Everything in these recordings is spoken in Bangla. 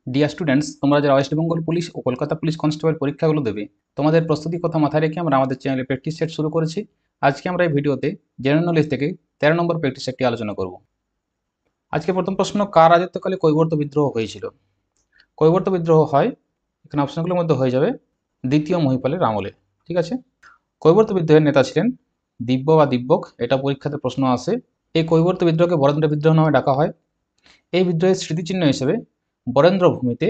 ডিয়ার স্টুডেন্টস, তোমরা যারা ওয়েস্ট বেঙ্গল পুলিশ ও কলকাতা পুলিশ কনস্টেবল পরীক্ষাগুলো দেবে, তোমাদের প্রস্তুতির কথা মাথায় রেখে আমরা আমাদের চ্যানেলে প্র্যাকটিস সেট শুরু করেছি। আজকে আমরা এই ভিডিওতে জেনারেল নলেজ থেকে 13 নম্বর প্র্যাকটিস সেটটি আলোচনা করব। আজকে প্রথম প্রশ্ন, কার রাজত্বকালে কৈবর্ত বিদ্রোহ হয়েছিল? কৈবর্ত বিদ্রোহ হয়, এখানে অপশনগুলোর মধ্যে হয়ে যাবে দ্বিতীয় মহিপালের আমলে। ঠিক আছে। কৈবর্ত বিদ্রোহের নেতা ছিলেন দিব্য বা দিব্যক, এটা পরীক্ষাতে প্রশ্ন আসে। এই কৈবর্ত বিদ্রোহকে বরেন্দ্র বিদ্রোহ নামে ডাকা হয়। এই বিদ্রোহের স্মৃতিচিহ্ন হিসেবে বরেন্দ্র ভূমিতে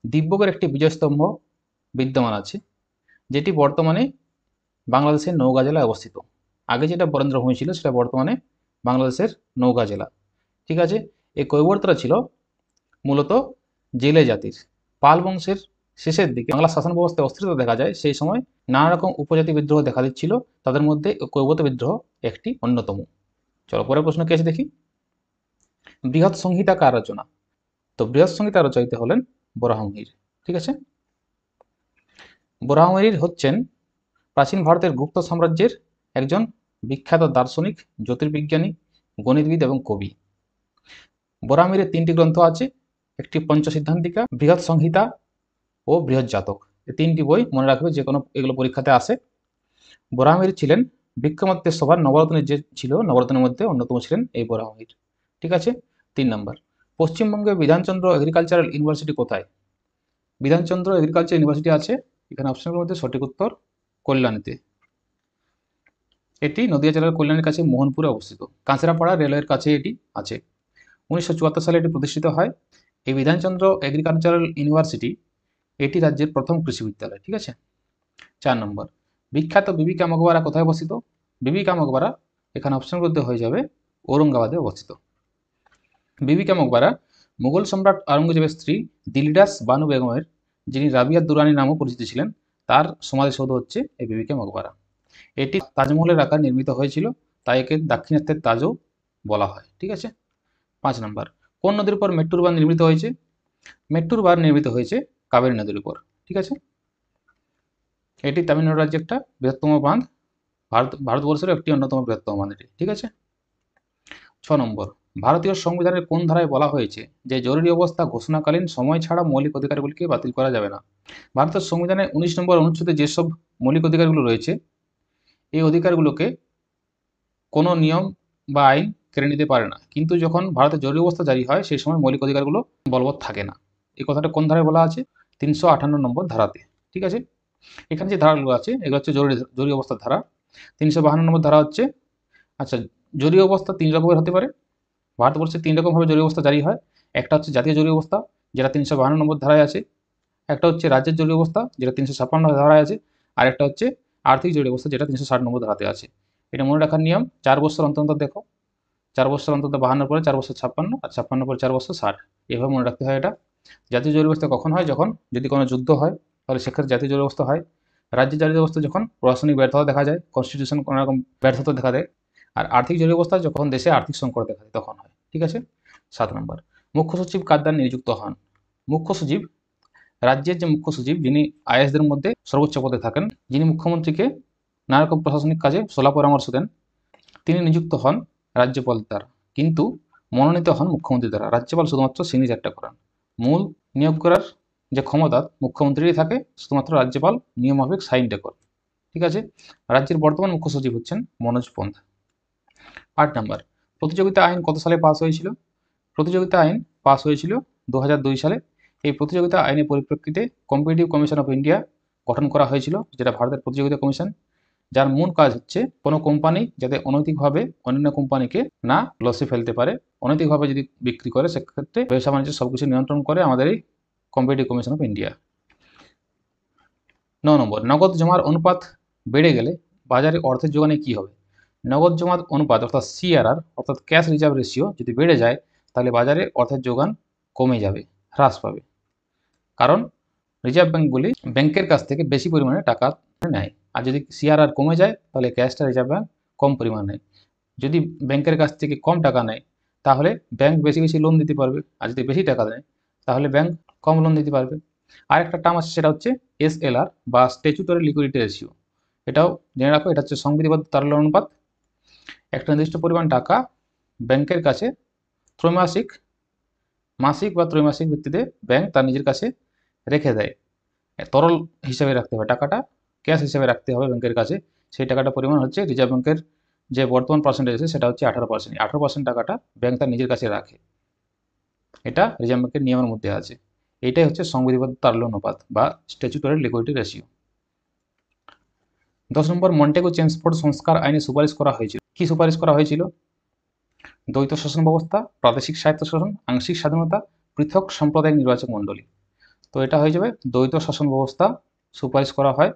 দিব্যকের একটি বিজয়স্তম্ভ বিদ্যমান আছে, যেটি বর্তমানে বাংলাদেশের নওগাঁ জেলায় অবস্থিত। আগে যেটা বরেন্দ্র ভূমি ছিল সেটা বর্তমানে বাংলাদেশের নওগাঁ জেলা। ঠিক আছে। এই কৈবর্তরা ছিল মূলত জেলে জাতির। পাল বংশের শেষের দিকে বাংলা শাসন ব্যবস্থায় অস্থিরতা দেখা যায়, সেই সময় নানা রকম উপজাতি বিদ্রোহ দেখা দিচ্ছিল, তাদের মধ্যে কৈবর্ত বিদ্রোহ একটি অন্যতম। চলো পরের প্রশ্ন কি আছে দেখি। বৃহৎ সংহিতা কার রচনা? তো বৃহৎ সংহিতা রচয়িতা হলেন বরাহমিহির। ঠিক আছে। বরাহমিহির হচ্ছেন প্রাচীন ভারতের গুপ্ত সাম্রাজ্যের একজন বিখ্যাত দার্শনিক, জ্যোতির্বিজ্ঞানী, গণিতবিদ এবং কবি। বরাহমিহিরের 3টি গ্রন্থ আছে, একটি পঞ্চসিদ্ধান্তিকা, বৃহৎ সংহিতা ও বৃহৎ জাতক। এই 3টি বই মনে রাখবে, যে কোনো এগুলো পরীক্ষাতে আসে। বরাহমিহির ছিলেন বিক্রমাদিত্য সভার নবরত্নের যে ছিল, নবরত্নের মধ্যে অন্যতম ছিলেন এই বরাহমিহির। ঠিক আছে। 3 নম্বর, পশ্চিমবঙ্গে বিধানচন্দ্র এগ্রিকালচারাল ইউনিভার্সিটি কোথায়? বিধানচন্দ্র এগ্রিকালচার ইউনিভার্সিটি আছে, এখানে অপশনগুলোর মধ্যে সঠিক উত্তর কল্যাণীতে। এটি নদিয়া জেলার কল্যাণীর কাছে মোহনপুরে অবস্থিত। কাঁচরাপাড়া রেলওয়ের কাছে এটি আছে। 1974 সালে এটি প্রতিষ্ঠিত হয়। এই বিধানচন্দ্র এগ্রিকালচারাল ইউনিভার্সিটি এটি রাজ্যের প্রথম কৃষি বিদ্যালয়। ঠিক আছে। 4 নম্বর, বিখ্যাত বিবিকা মকবরা কোথায় অবস্থিত? বিবিকা মকবরা এখানে অপশনগুলোতে হয়ে যাবে ঔরঙ্গাবাদে অবস্থিত। বিবিকা মকবরা মুঘল সম্রাট আওরঙ্গজেবের স্ত্রী দিলডাস বানু বেগমের, যিনি রাবিয়া দুরানি নামেও পরিচিত ছিলেন, তার সমাধিসৌধ হচ্ছে এই বিবিকা মকবরা। এটি তাজমহলের আকার নির্মিত হয়েছিল, তাই একে দাক্ষিণাত্যের তাজও বলা হয়। ঠিক আছে। 5 নম্বর, কোন নদীর উপর মেট্টুর বাঁধ নির্মিত হয়েছে? মেট্টুর বাঁধ নির্মিত হয়েছে কাবেরী নদীর উপর। ঠিক আছে। এটি তামিলনাড়ু রাজ্যের একটা বৃহত্তম বাঁধ, ভারতবর্ষের একটি অন্যতম বৃহত্তম বাঁধ এটি। ঠিক আছে। 6 নম্বর, ভারতীয় সংবিধানের কোন ধারায় বলা হয়েছে যে জরুরি অবস্থা ঘোষণাকালীন সময় ছাড়া মৌলিক অধিকারগুলিকে বাতিল করা যাবে না? ভারতের সংবিধানে 19 নম্বর অনুচ্ছেদে যেসব মৌলিক অধিকারগুলো রয়েছে, এই অধিকারগুলোকে কোনো নিয়ম বা আইন কেড়ে নিতে পারে না, কিন্তু যখন ভারতে জরুরি অবস্থা জারি হয় সেই সময় মৌলিক অধিকারগুলো বলবৎ থাকে না। এই কথাটা কোন ধারায় বলা আছে? 358 নম্বর ধারাতে। ঠিক আছে। এখানে যে ধারাগুলো আছে এগুলো হচ্ছে জরুরি অবস্থার ধারা। 352 নম্বর ধারা হচ্ছে, আচ্ছা, জরুরি অবস্থা 3 রকমের হতে পারে। ভারতবর্ষে 3 রকমভাবে জরুরি অবস্থা জারি হয়। একটা হচ্ছে জাতীয় জরুরি অবস্থা, যেটা 352 নম্বর ধারায় আছে। একটা হচ্ছে রাজ্যের জরুরি অবস্থা, যেটা 356 ধারায় আছে। আর একটা হচ্ছে আর্থিক জরুরি অবস্থা, যেটা 360 নম্বর ধারাতে আছে। এটা মনে রাখার নিয়ম, 4 বছর অন্তর অন্তর দেখো, 4 বছর অন্তত 52 পরে 4 বছর 56, আর 56 পরে 4 বছর 60, এভাবে মনে রাখতে হয় এটা। জাতীয় জরুরি অবস্থা কখন হয়? যখন যদি কোনো যুদ্ধ হয়, তাহলে সেক্ষেত্রে জাতীয় জরুরি অবস্থা হয়। রাজ্যের জরুরি অবস্থা যখন প্রশাসনিক ব্যর্থতা দেখা যায়, কনস্টিটিউশন কোনো রকম ব্যর্থতা দেখা দেয়। আর আর্থিক জরুরি অবস্থা যখন দেশে আর্থিক সংকট দেখা দেয়, তখন হয়। ঠিক আছে। 7 নম্বর, মুখ্য সচিব কার দ্বারা নিযুক্ত হন? মুখ্য সচিব, রাজ্যের যে মুখ্য সচিব, যিনি আইএসদের মধ্যে সর্বোচ্চ পদে থাকেন, যিনি মুখ্যমন্ত্রীকে নানা রকম প্রশাসনিক কাজে সলা পরামর্শ দেন, তিনি নিযুক্ত হন রাজ্যপাল দ্বারা, কিন্তু মনোনীত হন মুখ্যমন্ত্রী দ্বারা। রাজ্যপাল শুধুমাত্র সিগনেচারটা করান, মূল নিয়োগ করার যে ক্ষমতা মুখ্যমন্ত্রীরই থাকে, শুধুমাত্র রাজ্যপাল নিয়ম মাফিক সাইনটা করে। ঠিক আছে। রাজ্যের বর্তমান মুখ্য সচিব হচ্ছেন মনোজ পন্থ। 8 নম্বর, প্রতিযোগিতা আইন কত সালে পাস হয়েছিল? প্রতিযোগিতা আইন পাস হয়েছিল 2002 সালে। এই প্রতিযোগিতা আইনের পরিপ্রেক্ষিতে কম্পিটিটিভ কমিশন অফ ইন্ডিয়া গঠন করা হয়েছিল, যেটা ভারতের প্রতিযোগিতা কমিশন, যার মূল কাজ হচ্ছে কোনো কোম্পানি যাতে অনৈতিকভাবে অন্যান্য কোম্পানিকে না লসে ফেলতে পারে, অনৈতিকভাবে যদি বিক্রি করে সেক্ষেত্রে ব্যবসা বাণিজ্য সবকিছু নিয়ন্ত্রণ করে আমাদের এই কম্পিটিটিভ কমিশন অফ ইন্ডিয়া। 9 নম্বর, নগদ জমার অনুপাত বেড়ে গেলে বাজারে অর্থের যোগানে কি হবে? নগদ জমার অনুপাত অর্থাৎ সিআরআর অর্থাৎ ক্যাশ রিজার্ভ রেশিও যদি বেড়ে যায়, তাহলে বাজারে অর্থের যোগান কমে যাবে, হ্রাস পাবে। কারণ রিজার্ভ ব্যাঙ্কগুলি ব্যাংকের কাছ থেকে বেশি পরিমাণে টাকা নেয়, আর যদি সিআরআর কমে যায় তাহলে ক্যাশটা রিজার্ভ ব্যাঙ্ক কম পরিমাণ নেয়। যদি ব্যাংকের কাছ থেকে কম টাকা নেয় তাহলে ব্যাংক বেশি বেশি লোন দিতে পারবে, আর যদি বেশি টাকা দেয় তাহলে ব্যাংক কম লোন দিতে পারবে। আর একটা টার্ম আছে, সেটা হচ্ছে এসএলআর বা স্ট্যাচুটরি লিকুইডিটি রেশিও। এটাও জেনে রাখো, এটা হচ্ছে সংবিধিবদ্ধ তারল্য অনুপাত। একটা নির্দিষ্ট পরিমাণ টাকা ব্যাংকের কাছে ত্রৈমাসিক মাসিক বা ত্রৈমাসিক ভিত্তিতে ব্যাংক তার নিজের কাছে রেখে দেয়। তরল হিসাবে রাখতে হবে টাকাটা, ক্যাশ হিসাবে রাখতে হবে ব্যাংকের কাছে। সেই টাকাটার পরিমাণ হচ্ছে রিজার্ভ ব্যাংকের যে বর্তমান পার্সেন্টেজ আছে সেটা হচ্ছে 18%। 18% টাকাটা ব্যাংক তার নিজের কাছে রাখে, এটা রিজার্ভ ব্যাংকের নিয়মের মধ্যে আছে। এটাই হচ্ছে সংবিধিবদ্ধ তারল্য অনুপাত বা স্ট্যাচুটরি লিকুইডিটি রেশিও। 10 নম্বর, মন্টেগু চেমসফোর্ড সংস্কার আইনে সুপারিশ করা হয়েছিল। কি সুপারিশ করা হয়েছিল? দ্বৈত শাসন ব্যবস্থা, প্রাদেশিক স্বায়ত্তশাসন, আংশিক স্বাধীনতা, পৃথক সাম্প্রদায়িক নির্বাচক মণ্ডলী। তো এটা হয়ে যাবে দ্বৈত শাসন ব্যবস্থা সুপারিশ করা হয়।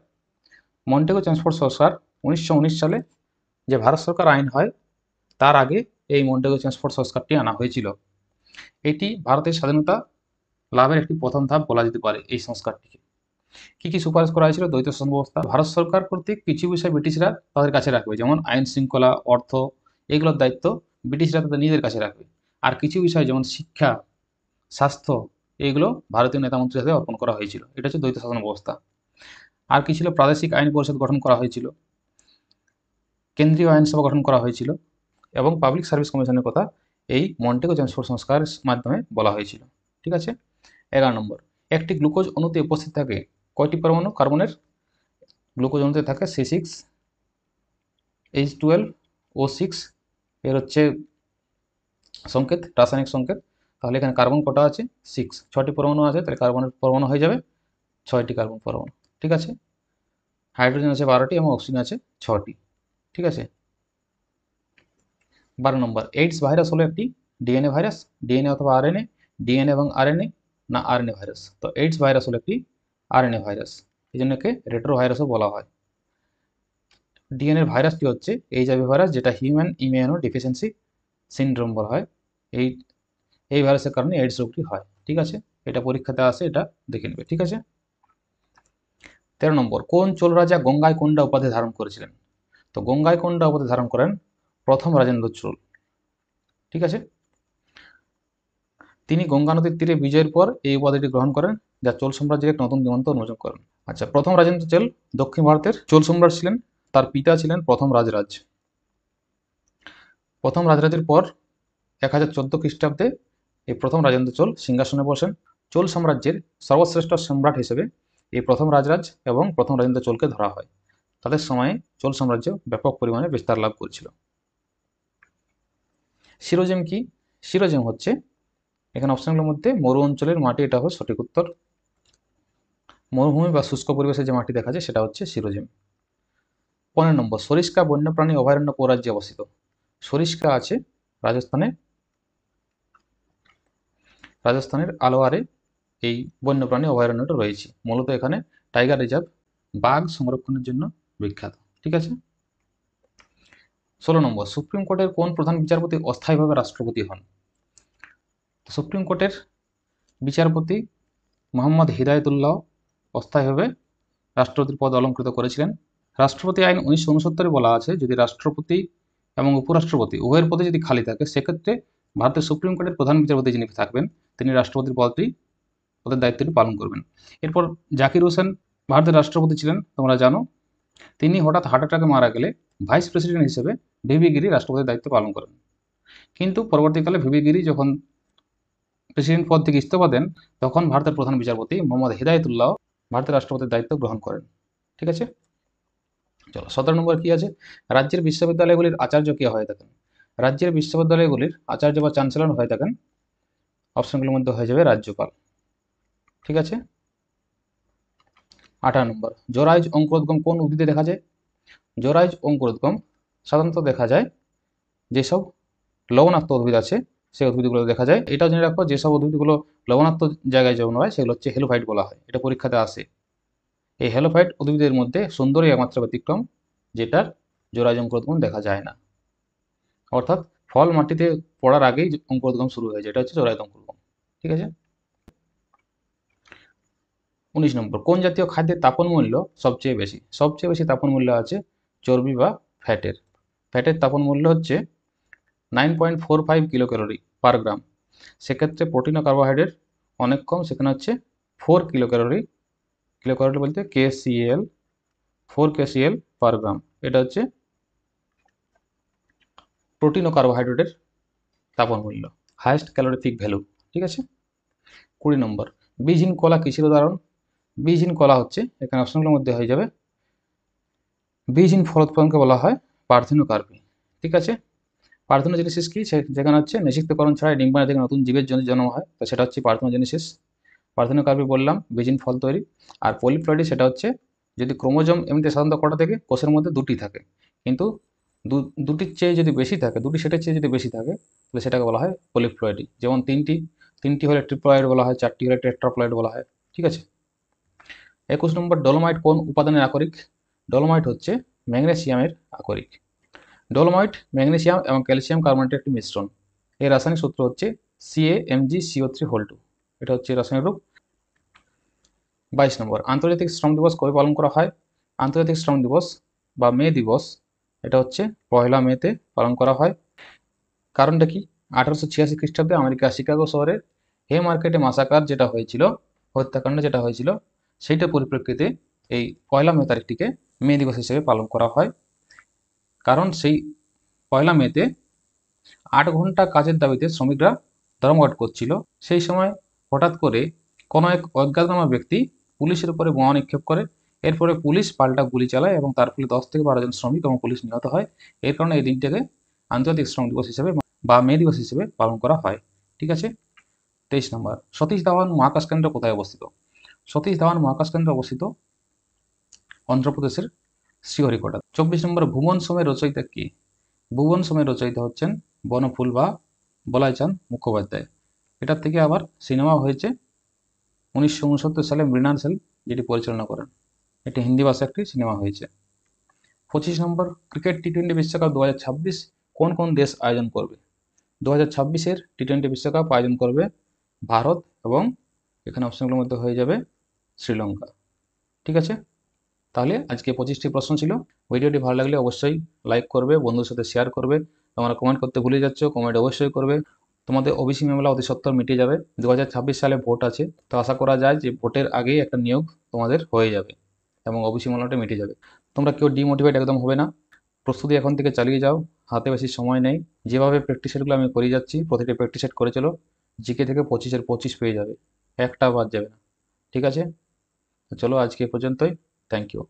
মন্টেগু চেমসফোর্ড সংস্কার 1919 সালে যে ভারত সরকার আইন হয় তার আগে এই মন্টেগু চেমসফোর্ড সংস্কারটি আনা হয়েছিল। এটি ভারতের স্বাধীনতা লাভের একটি প্রথম ধাপ বলা যেতে পারে এই সংস্কারটিকে। কি কি সুপারিশ করা হয়েছিল? দ্বৈত শাসন ব্যবস্থা, ভারত সরকার কর্তৃক কিছু বিষয় ব্রিটিশরা তাদের কাছে রাখবে, যেমন আইন শৃঙ্খলা, অর্থ, এগুলোর দায়িত্ব ব্রিটিশরা তাদের নিজেদের কাছে রাখবে। আর কিছু বিষয় যেমন শিক্ষা, স্বাস্থ্য, এইগুলো ভারতীয় নেতামন্ত্রীর হাতে অর্পণ করা হয়েছিল। এটা হচ্ছে দ্বৈত শাসন ব্যবস্থা। আর কি ছিল? প্রাদেশিক আইন পরিষদ গঠন করা হয়েছিল, কেন্দ্রীয় আইনসভা গঠন করা হয়েছিল এবং পাবলিক সার্ভিস কমিশনের কথা এই মন্টেগু চেমসফোর্ড সংস্কারের মাধ্যমে বলা হয়েছিল। ঠিক আছে। 11 নম্বর, একটি গ্লুকোজ অণুতে উপস্থিত থাকে কয়টি পরমাণু কার্বনের? গ্লুকোজ অণুতে থাকে C6H12O6, এর হচ্ছে সংকেত, রাসায়নিক সংকেত। তাহলে এখানে কার্বন কটা আছে? 6, 6টি পরমাণু আছে, তাহলে কার্বনের পরমাণু হয়ে যাবে 6টি কার্বন পরমাণু। ঠিক আছে। হাইড্রোজেন আছে 12টি এবং অক্সিজেন আছে 6টি। ঠিক আছে। 12 নম্বর, এইডস ভাইরাস হলো একটি ডিএনএ ভাইরাস, ডিএনএ অথবা আরএনএ, ডিএনএ এবং আরএনএ না আরএনএ ভাইরাস? তো এইডস ভাইরাস হলো একটি আরএনএ ভাইরাস, এই জন্য একে রেট্রো ভাইরাসও বলা হয়। ডিএনএর ভাইরাসটি হচ্ছে এইচআইভি ভাইরাস, যেটা হিউম্যান ইমিউনো ডেফিসিয়েন্সি সিনড্রোম বলা হয়। এই ভাইরাসের কারণে এইডস রোগটি হয়। ঠিক আছে, এটা পরীক্ষাতে আসে, এটা দেখে নেবে। ঠিক আছে। 13 নম্বর, কোন চোল রাজা গঙ্গাইকোন্ডা উপাধি ধারণ করেছিলেন? তো গঙ্গাইকোন্ডা উপাধি ধারণ করেন প্রথম রাজেন্দ্র চোল। ঠিক আছে। তিনি গঙ্গা নদীর তীরে বিজয়ের পর এই উপাধিটি গ্রহণ করেন, যা চোল সাম্রাজ্যের এক নতুন দিগন্ত উন্মোচন করেন। আচ্ছা, প্রথম রাজেন্দ্র চোল দক্ষিণ ভারতের চোল সম্রাট ছিলেন, তার পিতা ছিলেন প্রথম রাজরাজ। প্রথম রাজরাজের পর 1014 খ্রিস্টাব্দে এই প্রথম রাজেন্দ্র চোল সিংহাসনে বসেন। চোল সাম্রাজ্যের সর্বশ্রেষ্ঠ সম্রাট হিসেবে এই প্রথম রাজরাজ এবং প্রথম রাজেন্দ্র চোলকে ধরা হয়। তাদের সময়ে চোল সাম্রাজ্য ব্যাপক পরিমাণে বিস্তার লাভ করেছিল। শিরোজেম কি? শিরোজেম হচ্ছে, এখানে অপশনগুলোর মধ্যে মরু অঞ্চলের মাটি, এটা হবে সঠিক উত্তর। মরুভূমি বা শুষ্ক পরিবেশে যে মাটি দেখা যায় সেটা হচ্ছে শিরোজেম। 15 নম্বর, সরিস্কা বন্যপ্রাণী অভয়ারণ্য কোন রাজ্যে অবস্থিত? সরিস্কা আছে রাজস্থানের আলোয়ারে এই বন্যপ্রাণী অভয়ারণ্যটা রয়েছে। মূলত এখানে টাইগার রিজার্ভ, বাঘ সংরক্ষণের জন্য বিখ্যাত। ঠিক আছে। 16 নম্বর, সুপ্রিম কোর্টের কোন প্রধান বিচারপতি অস্থায়ীভাবে রাষ্ট্রপতি হন? সুপ্রিম কোর্টের বিচারপতি মোহাম্মদ হিদায়তুল্লাহ অস্থায়ীভাবে রাষ্ট্রপতির পদ অলঙ্কৃত করেছিলেন। রাষ্ট্রপতি আইন 1969 বলা আছে, যদি রাষ্ট্রপতি এবং উপরাষ্ট্রপতি উভয়ের পদে যদি খালি থাকে, সেক্ষেত্রে ভারতের সুপ্রিম কোর্টের প্রধান বিচারপতি যিনি থাকবেন তিনি রাষ্ট্রপতির পদের দায়িত্বটি পালন করবেন। এরপর জাকির হোসেন ভারতের রাষ্ট্রপতি ছিলেন, তোমরা জানো। তিনি হঠাৎ হার্ট অ্যাটাকে মারা গেলে ভাইস প্রেসিডেন্ট হিসেবে ভিভি গিরি রাষ্ট্রপতির দায়িত্ব পালন করেন। কিন্তু পরবর্তীকালে ভিভি গিরি যখন প্রেসিডেন্ট পদ থেকে ইস্তফা দেন, তখন ভারতের প্রধান বিচারপতি মোহাম্মদ হিদায়তুল্লাহ ভারতের রাষ্ট্রপতির দায়িত্ব গ্রহণ করেন। ঠিক আছে। চলো 17 নম্বর কি আছে? রাজ্যের বিশ্ববিদ্যালয়গুলির আচার্য কে হয়ে থাকেন? রাজ্যের বিশ্ববিদ্যালয়গুলির আচার্য বা চ্যান্সেলর হয়ে থাকেন, অপশনগুলোর মধ্যে হয়ে যাবে রাজ্যপাল। ঠিক আছে। 18 নম্বর, জরায়ুজ অঙ্কুরোদ্গম কোন উদ্ভিদে দেখা যায়? জরায়ুজ অঙ্কুরোদ্গম সাধারণত দেখা যায় যেসব লবণাক্ত উদ্ভিদ আছে সেই উদ্ভিদগুলো দেখা যায়। এটাও জেনে রাখো, যেসব উদ্ভিদগুলো লবণাক্ত জায়গায় জন্মায় সেগুলো হচ্ছে হেলোফাইট বলা হয়, এটা পরীক্ষাতে আসে। এই হেলোফাইট উদ্ভিদের মধ্যে সুন্দরী একমাত্র ব্যতিক্রম, যেটার জরায়ুজ অঙ্কুরোদ্গম দেখা যায় না, অর্থাৎ ফল মাটিতে পড়ার আগেই অঙ্কুরোদ্গম শুরু হয়ে যায়, এটা হচ্ছে জরায়ুজ অঙ্কুরোদ্গম। ঠিক আছে। 19 নম্বর, কোন জাতীয় খাদ্যের তাপন মূল্য সবচেয়ে বেশি? সবচেয়ে বেশি তাপন মূল্য আছে চর্বি বা ফ্যাটের। ফ্যাটের তাপন মূল্য হচ্ছে 9.45 কিলো ক্যালোরি পার গ্রাম। সেক্ষেত্রে প্রোটিন ও কার্বোহাইড্রেট অনেক কম, সেখানে হচ্ছে 4 কিলো ক্যালোরি। কিলো ক্যালোরি বলতে KCl, 4 KCl পার গ্রাম। এটা হচ্ছে প্রোটিন ও কার্বোহাইড্রেটের তাপন মূল্য, হাইয়েস্ট ক্যালোরিফিক ভ্যালু। ঠিক আছে। 20 নম্বর, বীজহীন কলা কিসের উদাহরণ? বীজহীন কলা হচ্ছে, এখানে অপশনগুলোর মধ্যে হয়ে যাবে, বীজহীন ফলোৎপাদনকে বলা হয় পার্থেনোকার্পি। ঠিক আছে। পার্থেনোজেনেসিস কি? যেখানে হচ্ছে নিষিক্তকরণ ছাড়াই ডিম্বাণু থেকে নতুন জীবের জন্ম হয়, তো সেটা হচ্ছে পার্থেনোজেনেসিস। পার্থেনোকার্পি বললাম বীজহীন ফল তৈরি। আর পলিপ্লয়েডি সেটা হচ্ছে যদি ক্রোমোজোম এমনিতে সাধারণত কটা থাকে, কোষের মধ্যে দুটি থাকে, কিন্তু দুটির চেয়ে যদি বেশি থাকে, দুটি সেটের চেয়ে যদি বেশি থাকে, তাহলে সেটাকে বলা হয় পলিপ্লয়েডি। যেমন তিনটি তিনটি হলে ট্রিপ্লয়েড বলা হয়, চারটি হলে টেট্রাপ্লয়েড বলা হয়। ঠিক আছে। 21 নম্বর, ডলোমাইট কোন উপাদানের আকরিক? ডলোমাইট হচ্ছে ম্যাগনেসিয়ামের আকরিক। ডলোমাইট ম্যাগনেসিয়াম এবং ক্যালসিয়াম কার্বনেটের একটি মিশ্রণ। এর রাসায়নিক সূত্র হচ্ছে CaMgCO3(2). এটা হচ্ছে রাসায়নিক রূপ। 22 নম্বর, আন্তর্জাতিক শ্রম দিবস কবে পালন করা হয়? আন্তর্জাতিক শ্রম দিবস বা মে দিবস, এটা হচ্ছে 1 মেতে পালন করা হয়। কারণটা কি? 1886 খ্রিস্টাব্দে আমেরিকার শিকাগো শহরে হে মার্কেটে মাসাকার যেটা হয়েছিল, হত্যাকাণ্ড যেটা হয়েছিল, সেইটার পরিপ্রেক্ষিতে এই 1 মে তারিখটিকে মে দিবস হিসেবে পালন করা হয়। কারণ সেই 1 মেতে 8 ঘন্টা কাজের দাবিতে শ্রমিকরা ধর্মঘট করছিল। সেই সময় হঠাৎ করে কোনো এক অজ্ঞাতনামা ব্যক্তি পুলিশের উপরে বোমা নিক্ষেপ করে। এরপরে পুলিশ পাল্টা গুলি চালায় এবং তার ফলে 10 থেকে 12 জন শ্রমিক এবং পুলিশ নিহত হয়। এর কারণে এই দিনটাকে আন্তর্জাতিক শ্রম দিবস হিসেবে বা মে দিবস হিসেবে পালন করা হয়। ঠিক আছে। 23 নম্বর, সতীশ ধাওয়ান মহাকাশ কেন্দ্র কোথায় অবস্থিত? সতীশ ধাওয়ান মহাকাশ কেন্দ্র অবস্থিত অন্ধ্রপ্রদেশের শ্রীহরিকোটা। 24 নম্বর, ভুবন সোমের রচয়িতা কি? ভুবন সোমের রচয়িতা হচ্ছেন বনফুল বা বলাইচাঁদ মুখোপাধ্যায়। এটার থেকে আবার সিনেমা হয়েছে 1969 সালে, মৃণাল সেন যেটি পরিচালনা করেন। এটি হিন্দি ভাষা একটি সিনেমা হয়েছে। 25 নম্বর, ক্রিকেট টি20 বিশ্বকাপ 2026 কোন কোন দেশ আয়োজন করবে? 2026-এর টি20 বিশ্বকাপ আয়োজন করবে ভারত এবং এখানে অপশনগুলোর মধ্যে হয়ে যাবে শ্রীলঙ্কা। ঠিক আছে। তাহলে আজকে 25টি প্রশ্ন ছিল। ভিডিওটি ভালো লাগলে অবশ্যই লাইক করবে, বন্ধুর সাথে শেয়ার করবে। তোমরা কমেন্ট করতে ভুলে যাচ্ছ, কমেন্ট অবশ্যই করবে। তোমাদের ওবিসি মামলা অতি সত্বর মিটে যাবে। 2026 সালে ভোট আছে, তো আশা করা যায় যে ভোটের আগেই একটা নিয়োগ তোমাদের হয়ে যাবে এবং ওবিসি মামলাটা মিটে যাবে। তোমরা কেউ ডিমোটিভেট একদম হবে না, প্রস্তুতি এখন থেকে চালিয়ে যাও, হাতে বেশি সময় নেই। যেভাবে প্র্যাকটিস সেটগুলো আমি করে যাচ্ছি, প্রতিটি প্র্যাকটিস সেট করে চলো, জিকে থেকে 25-এর 25 পেয়ে যাবে, একটা বাদ যাবে না। ঠিক আছে, তো চলো আজকে এ পর্যন্তই। Thank you.